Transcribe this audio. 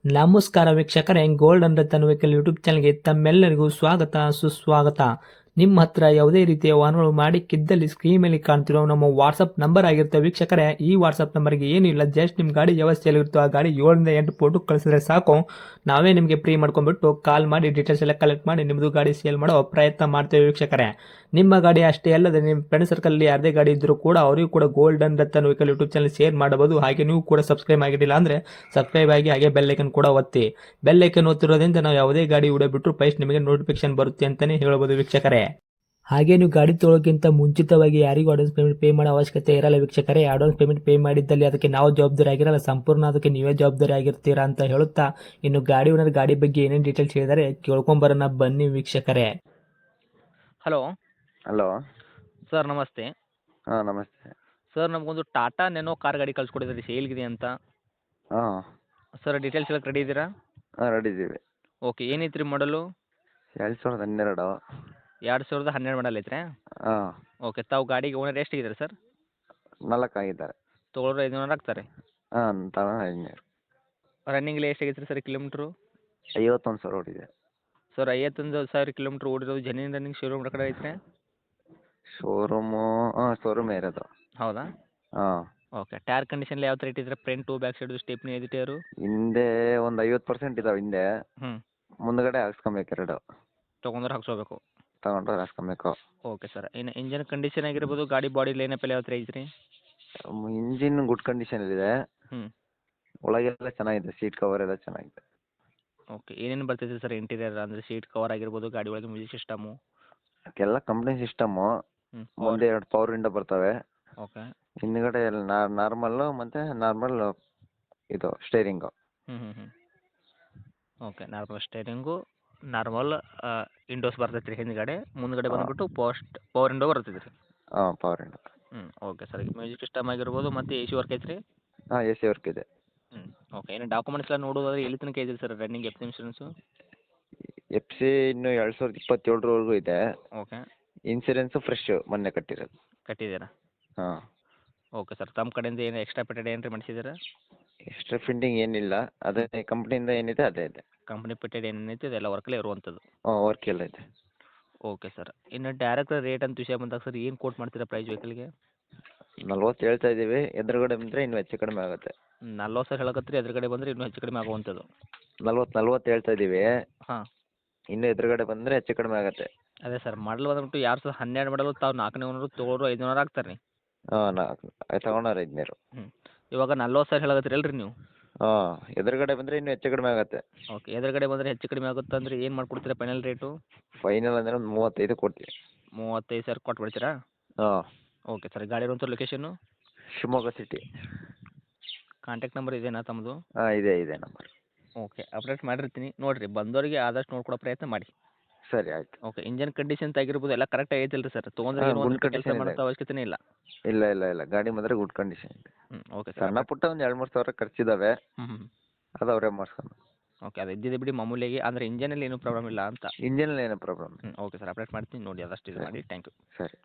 ನಮಸ್ಕಾರ ವೀಕ್ಷಕರೇ, gold and Ratan vehicle YouTube ಚಾನಲ್ಗೆ ತಮ್ಮೆಲ್ಲರಿಗೂ ಸ್ವಾಗತ ಸುಸ್ವಾಗತ. ನಿಮ್ಮ ಹತ್ರ ಯಾವುದೇ ರೀತಿಯ ವಾಹನಗಳು ಮಾಡಿಕ್ಕಿದ್ದಲ್ಲಿ ಸ್ಕ್ರೀನ್ ಮೇಲೆ ಕಾಣ್ತಿರೋ ನಮ್ಮ ವಾಟ್ಸಪ್ ನಂಬರ್ ಆಗಿರುತ್ತೆ ವೀಕ್ಷಕರೇ. ಈ ವಾಟ್ಸಪ್ ನಂಬರ್ಗೆ ಏನಿಲ್ಲ, ಜಸ್ಟ್ ನಿಮ್ಮ ಗಾಡಿ ವ್ಯವಸ್ಥೆಯಲ್ಲಿರುತ್ತೋ ಆ ಗಾಡಿ 7 ರಿಂದ 8 ಫೋಟೋ ಕಳಿಸಿದ್ರೆ ಸಾಕು, ನಾವೇ ನಿಮಗೆ ಫ್ರೀ ಮಾಡ್ಕೊಂಡ್ಬಿಟ್ಟು ಕಾಲ್ ಮಾಡಿ ಡೀಟೇಲ್ಸ್ ಎಲ್ಲ ಕಲೆಕ್ಟ್ ಮಾಡಿ ನಿಮ್ಮದು ಗಾಡಿ ಸೇಲ್ ಮಾಡೋ ಪ್ರಯತ್ನ ಮಾಡ್ತೇವೆ ವೀಕ್ಷಕರೇ. ನಿಮ್ಮ ಗಾಡಿ ಅಷ್ಟೇ ಅಲ್ಲದೆ ನಿಮ್ಮ ಫ್ರೆಂಡ್ ಸರ್ಕಲ್ ಯಾರದೇ ಗಾಡಿ ಇದ್ದರೂ ಕೂಡ ಅವರಿಗೂ ಕೂಡ gold and Ratan vehicle YouTube channel share ಮಾಡಬಹುದು. ಹಾಗೆ ನೀವು ಕೂಡ ಸಬ್ಸ್ಕ್ರೈಬ್ ಆಗಿರಲಿಲ್ಲ ಅಂದರೆ ಸಬ್ಸ್ಕ್ರೈಬ್ ಆಗಿ ಹಾಗೆ ಬೆಲ್ ಐಕನ್ ಕೂಡ ಒತ್ತಿ. ಬೆಲ್ ಐಕನ್ ಒತ್ತಿರೋದ್ರಿಂದ ನಾವು ಯಾವುದೇ ಗಾಡಿ ವಿಡಿಯೋ ಬಿಟ್ಟರು ಫಸ್ಟ್ ನಿಮಗೆ ನೋಟಿಫಿಕೇಶನ್ ಬರುತ್ತೆ ಅಂತಾನೆ ಹೇಳ್ಬೋದು ವೀಕ್ಷಕರೇ. ಹಾಗೆ ನೀವು ಗಾಡಿ ತೊಳೋಕ್ಕಿಂತ ಮುಂಚಿತವಾಗಿ ಯಾರಿಗೂ ಅಡ್ವಾನ್ಸ್ ಪೇಮೆಂಟ್ ಪೇ ಮಾಡೋ ಅವಶ್ಯಕತೆ ಇರಲ್ಲ ವೀಕ್ಷಕರೇ. ಅಡ್ವಾನ್ಸ್ ಪೇಮೆಂಟ್ ಪೇ ಮಾಡಿದ್ದಲ್ಲಿ ಅದಕ್ಕೆ ನಾವು ಜವಾಬ್ದಾರಿ ಆಗಿರಲ್ಲ, ಸಂಪೂರ್ಣ ಅದಕ್ಕೆ ನೀವೇ ಜವಾಬ್ದಾರಿ ಆಗಿರ್ತೀರಾ ಅಂತ ಹೇಳುತ್ತಾ, ಇನ್ನು ಗಾಡಿ ಓನರ್ ಗಾಡಿ ಬಗ್ಗೆ ಏನೇನು ಡೀಟೇಲ್ಸ್ ಹೇಳಿದರೆ ಕೇಳ್ಕೊಂಬರೋಣ ಬನ್ನಿ ವೀಕ್ಷಕರೇ. Hello hello. ಸರ್, ನಮಸ್ತೆ. ಹಾಂ, ನಮಸ್ತೆ. ಸರ್, ನಮಗೊಂದು ಟಾಟಾ ನೆನೋ ಕಾರ್ ಗಾಡಿ ಕಳ್ಸಿಕೊಡಿದ್ರಿ, ಸೇಲ್ಗಿದೆ ಅಂತ. ಹಾಂ. ಸರ್, ಡೀಟೇಲ್ಸ್ ಎಲ್ಲ ರೆಡಿ ಇದ್ದೀರಾ? ಹಾಂ, ರೆಡಿ ಇದ್ದೀವಿ. ಓಕೆ, ಏನೈತೆ ರೀ ಮಾಡಲು? 2012. 2012 ಮಾಡಲ್ ಐತ್ರಿ? ಹಾಂ. ಓಕೆ, ತಾವು ಗಾಡಿಗೆ ಓನರ್ ಎಷ್ಟಿದ್ದಾರೆ ಸರ್? 4 ಆಗಿದ್ದಾರೆ. ತೊಗೊಳೋರು 500 ಆಗ್ತಾರೆ. ಹಾಂ, ಇಂಜಿನಿಯರ್. ರನ್ನಿಂಗ್ಲಿ ಎಷ್ಟಾಗೈತೆ ರೀ ಸರ್ ಕಿಲೋಮೀಟ್ರು? 51,000 ಓಡಿದೆ. ಸರ್, 51,000 ಕಿಲೋಮೀಟ್ರ್ ಓಡಿರೋದು ಜೆನ್ಯೂನ್ ರನ್ನಿಂಗ್ ಶೋರೂಮ್ ಕಡೆ ಐತ್ರಿ? ಶೋರೂಮು, ಶೋರೂಮೇ ಇರೋದು. ಹೌದಾ? ಹಾಂ. ಓಕೆ, ಟೈರ್ ಕಂಡೀಷನ್ ಯಾವ ಥರ ಇಟ್ಟಿದ್ರೆ? ಫ್ರಂಟು ಬ್ಯಾಕ್ ಸೈಡು ಸ್ಟೆಪ್ನಿ ಐದು ಟೈರು? ಹಿಂದೆ ಒಂದು 50% ಇದಾವೆ ಹಿಂದೆ. ಹ್ಞೂ. ಮುಂದ್ಗಡೆ ಹಾಕ್ಸ್ಕೊಬೇಕು 2. ತೊಗೊಂಡ್ರೆ ಹಾಕ್ಸೋಬೇಕು. ತಗೊಂಡ್ರೆ ಹಾಕ್ಸ್ಕೊಬೇಕು. ಓಕೆ ಸರ್, ಇನ್ನು ಇಂಜನ್ ಕಂಡೀಷನ್ ಆಗಿರ್ಬೋದು, ಗಾಡಿ ಬಾಡಿ ಲೈನಪ್ ಎಲ್ಲ ಯಾವ ಥರ ಐತ್ರಿ? ಇಂಜಿನ್ ಗುಡ್ ಕಂಡೀಷನಲ್ಲಿದೆ. ಹ್ಞೂ. ಒಳಗೆಲ್ಲ ಚೆನ್ನಾಗಿದೆ, ಸೀಟ್ ಕವರ್ ಎಲ್ಲ ಚೆನ್ನಾಗಿದೆ. ಓಕೆ, ಏನೇನು ಬರ್ತೈತೆ ಸರ್ ಇಂಟೀರಿಯರ್? ಅಂದರೆ ಸೀಟ್ ಕವರ್ ಆಗಿರ್ಬೋದು, ಗಾಡಿ ಒಳಗೆ ಮ್ಯೂಸಿಕ್ ಸಿಸ್ಟಮು? ಅದಕ್ಕೆಲ್ಲ ಕಂಪ್ನಿ ಸಿಸ್ಟಮು. ಹ್ಞೂ. ಮುಂದೆ 2 ಪವರ್ ವಿಂಡೋ ಬರ್ತವೆ. ಓಕೆ. ಹಿಂದ್ಗಡೆ ಎಲ್ಲ ನಾರ್ಮಲ್ಲು ಮತ್ತು ನಾರ್ಮಲ್ ಇದು ಸ್ಟೇರಿಂಗು. ಹ್ಞೂ ಹ್ಞೂ ಹ್ಞೂ. Okay, normal steering, normal Windows ಬರ್ತೈತೆ ರೀ ಹಿಂದ್ಗಡೆ. ಮುಂದ್ಗಡೆ ಬಂದುಬಿಟ್ಟು ಪವರ್ ವಿಂಡೋ ಬರ್ತೈತೆ ರೀ. ಹಾಂ, ಪವರ್ ವಿಂಡೋ. ಹ್ಞೂ. ಓಕೆ ಸರ್, ಮ್ಯೂಸಿಕ್ ಸಿಸ್ಟಮ್ ಆಗಿರ್ಬೋದು ಮತ್ತು ಎ ಸಿ ವರ್ಕ್ ಐತೆ ರೀ? ಹಾಂ, ಎ ಸಿ ವರ್ಕ್ ಇದೆ. ಹ್ಞೂ. ಓಕೆ, ಏನು ಡಾಕ್ಯುಮೆಂಟ್ಸ್ ಎಲ್ಲ ನೋಡೋದಾದ್ರೆ ಎಲ್ಲಿ ತನಕ ಇದೆ sir running F C insurance? F C ಇನ್ನು 2027 ಇದೆ. ಓಕೆ. ಇನ್ಸೂರೆನ್ಸು ಫ್ರೆಶ್ ಮೊನ್ನೆ ಕಟ್ಟಿರೋದು. ಕಟ್ಟಿದ್ದೀರಾ? ಹಾಂ. ಓಕೆ ಸರ್, ತಮ್ಮ ಕಡೆಯಿಂದ ಏನು ಎಕ್ಸ್ಟ್ರಾ ಪೆಟೆಡ್ ಏನು ರೀ ಮಾಡಿಸಿದ್ದೀರಾ? ಎಕ್ಸ್ಟ್ರಾ ಫಿಟ್ಟಿಂಗ್ ಏನಿಲ್ಲ, ಅದೇ ಕಂಪ್ನಿಯಿಂದ ಏನಿದೆ ಅದೇ ಇದೆ. ಕಂಪ್ನಿ ಪೆಟೆಡ್ ಏನೇನೈತೆ ಅದೆಲ್ಲ ವರ್ಕಲ್ಲೇ ಇರುವಂಥದ್ದು? ಹಾಂ, ವರ್ಕ್ ಎಲ್ಲ ಇದೆ. ಓಕೆ ಸರ್, ಇನ್ನು ಡೈರೆಕ್ಟ್ ರೇಟ್ ಅಂತ ವಿಷಯ ಬಂದಾಗ ಸರ್ ಏನು ಕೋಟ್ ಮಾಡ್ತೀರಾ ಪ್ರೈಸ್ ವೆಹಿಕಲ್ಗೆ? 40 ಹೇಳ್ತಾ ಇದ್ದೀವಿ, ಎದುರುಗಡೆ ಬಂದರೆ ಇನ್ನೂ ಹೆಚ್ಚು ಕಡಿಮೆ ಆಗುತ್ತೆ. 40 ಹೇಳಕತ್ತೀರಿ, ಎದುರುಗಡೆ ಬಂದರೆ ಇನ್ನೂ ಹೆಚ್ಚು ಕಡಿಮೆ ಆಗುವಂಥದ್ದು? 40 ಹೇಳ್ತಾ ಇದ್ದೀವಿ, ಹಾಂ. ಇನ್ನೂ ಎದುರುಗಡೆ ಬಂದರೆ ಹೆಚ್ಚು ಕಡಿಮೆ ಆಗುತ್ತೆ. ಅದೇ ಸರ್, ಮಾಡಲ್ ಬಂದ್ಬಿಟ್ಟು 2012 ಮಾಡಲು ತಾವು 4ನೇ ಓನರು, ತೊಗೊಳೋರು 500 ಆಗ್ತಾರೆ ರೀ. ಹಾಂ, ತಗೊಂಡಾರ 500. ಹ್ಞೂ. ಇವಾಗ 40,000 ಹೇಳಕತ್ತೀರಿ ಅಲ್ರಿ ನೀವು? ಹಾಂ, ಎದುರುಗಡೆ ಬಂದರೆ ಇನ್ನೂ ಹೆಚ್ಚು ಕಡಿಮೆ ಆಗುತ್ತೆ. ಓಕೆ, ಎದುರುಗಡೆ ಬಂದರೆ ಹೆಚ್ಚು ಕಡಿಮೆ ಆಗುತ್ತೆ ಅಂದರೆ ಏನು ಮಾಡ್ಕೊಡ್ತೀರಾ ಫೈನಲ್ ರೇಟು? ಫೈನಲ್ ಅಂದರೆ ಒಂದು 35 ಕೊಡ್ತೀವಿ. 35,000 ಕೊಟ್ಬಿಡ್ತೀರಾ? ಹಾಂ. ಓಕೆ ಸರ್, ಗಾಡಿ ಇರುವಂಥ location? Shivamogga city. Contact number ಇದೇನಾ ತಮ್ಮದು? ಹಾಂ, ಇದೆ ನಂಬರ್. ಓಕೆ, ಅಪ್ಡೇಟ್ ಮಾಡಿರ್ತೀನಿ ನೋಡಿರಿ, ಬಂದವರಿಗೆ ಆದಷ್ಟು ನೋಡ್ಕೊಡೋ ಪ್ರಯತ್ನ ಮಾಡಿ. ಸರಿ, ಆಯಿತು. ಓಕೆ, ಇಂಜನ್ ಕಂಡೀಷನ್ಸ್ ಆಗಿರ್ಬೋದು ಎಲ್ಲ ಕರೆಕ್ಟ್ ಐತಿಲ್ಲ ರೀ ಸರ್? ತೊಗೊಂಡ್ರೆ ಹಾಂ, ಏನು ಗುಡ್ ಒಂದು ಕೆಲಸ ಕಂಡೀಷನ್ ಇದೆ. ಮಾಡೋಂಥ ಅವಶ್ಯಕತೆನೇ ಇಲ್ಲ? ಇಲ್ಲ, ಗಾಡಿ ಮಾತ್ರ ಗುಡ್ ಕಂಡೀಷನ್ ಇದೆ. ಹ್ಞೂ. Okay sir. ಸಣ್ಣ ಪುಟ್ಟ ಒಂದು 2-3 ಸಾವಿರ ಖರ್ಚಿದ್ದಾವೆ, ಹ್ಞೂ ಹ್ಞೂ. ಅದು ಅವರೇ ಮಾಡಿಸ್ಕೊಂಡು. ಓಕೆ, ಅದು ಇದ್ದಿದೆ ಬಿಡಿ ಮಾಮೂಲಿಯಾಗಿ, ಅಂದರೆ ಇಂಜನಲ್ಲಿ ಏನೂ ಪ್ರಾಬ್ಲಮ್ ಇಲ್ಲ ಅಂತ? ಇಂಜಿನಲ್ಲಿ ಏನೋ ಪ್ರಾಬ್ಲಮ್. ಹ್ಞೂ. ಓಕೆ ಸರ್, ಅಪ್ಡೇಟ್ ಮಾಡ್ತೀನಿ ನೋಡಿ, ಆದಷ್ಟು ಇದು ಮಾಡಿ. Thank you. ಸರಿ.